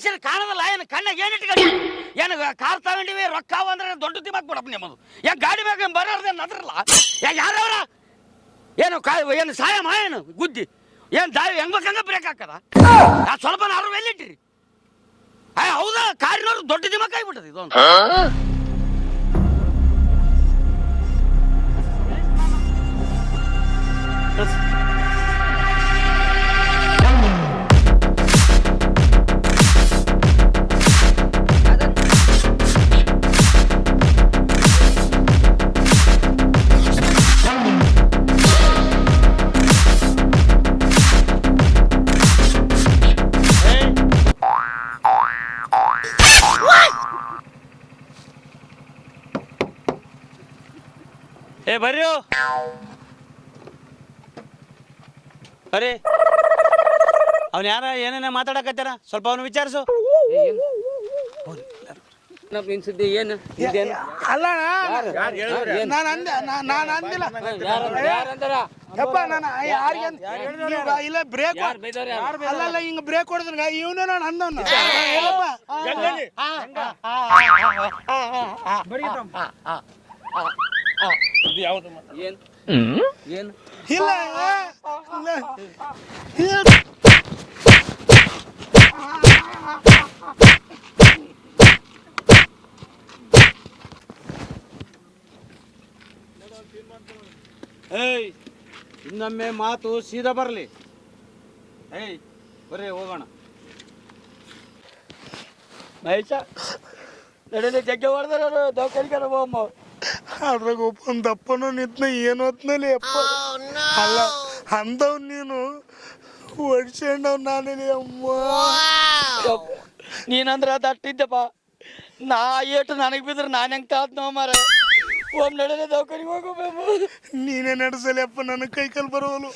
ಮನುಷ್ಯನ ಕಾಣದಲ್ಲ ಏನು ಕಣ್ಣಾಗ ಏನು ಇಟ್ಕೊಂಡು ಏನು ಕಾರ್ ತಗೊಂಡಿವಿ ರೊಕ್ಕ ಅಂದ್ರೆ ದೊಡ್ಡ ತಿಮ್ಮಕ್ ಬಿಡಪ್ಪ ನಿಮ್ಮದು ಯಾಕೆ ಗಾಡಿ ಮ್ಯಾಗ ಬರೋರ್ದೇನು ನದ್ರಲ್ಲ ಯಾಕೆ ಯಾರವ್ರ ಏನು ಏನು ಸಾಯಮ್ಮ ಏನು ಗುದ್ದಿ ಏನು ದಾರಿ ಹೆಂಗ್ ಬೇಕಂಗ ಬ್ರೇಕ್ ಹಾಕದ ಸ್ವಲ್ಪ ಅವ್ರು ಎಲ್ಲಿಟ್ಟಿರಿ ಹೌದಾ ಕಾರಿನವ್ರು ದೊಡ್ಡ ದಿಮಕ್ ಆಗಿಬಿಟ್ಟದ ಇದೊಂದು ಬರ್ರಿ ಅರೆ ಅವನು ಯಾರ ಏನೇನ ಮಾತಾಡಕತ್ತಾರ ಸ್ವಲ್ಪ ಅವನು ವಿಚಾರಿಸು ಏನು ಅಲ್ಲ ನಾನು ಅಂದಿಲ್ಲ ಇಲ್ಲ ಬ್ರೇಕ್ ಅಲ್ಲ ಹಿಂಗ ಬ್ರೇಕ್ ಹೊಡೆದ್ರ ಇವನೇ ನಾನು ಅಂದವನು ಇಲ್ಲ ಏಯ್ ಇನ್ನೊಮ್ಮೆ ಮಾತು ಸೀದಾ ಬರಲಿ ಏಯ್ ಬರ್ರಿ ಹೋಗೋಣ ಮಹೇಶ ನಡೀಲಿ ಜಗ್ಗೆ ಹೊಡೆದ್ರ ದವಾಖಾನಿಗಾರ ಹೋಗಮ್ಮ ಅದ್ರಾಗ ಒಬ್ಬ ದಪ್ಪನು ನಿಂತ್ನ ಏನು ಹೊತ್ನಲ್ಲಿ ಅಪ್ಪ ಅಲ್ಲ ಅಂದವ್ ನೀನು ಹೊಡ್ಸಂಡವ್ ನಾನೇಲಿ ಅಮ್ಮ ನೀನಂದ್ರ ಅದು ಅಟ್ಟಿದ್ದಪ್ಪ ನಾ ಏಟು ನನಗೆ ಬಿದ್ರೆ ನಾನು ಹೆಂಗೆ ತಾತ್ ನೋ ಮಾರ ಒಮ್ಮೆ ನಡೀಲಿ ದವಾಖಾನಿಗೆ ಹೋಗಬೇಕು ನೀನೇ ನಡೆಸಲಿ ಅಪ್ಪ ನನ್ನ ಕೈ ಕಾಲು ಬರೋವಲು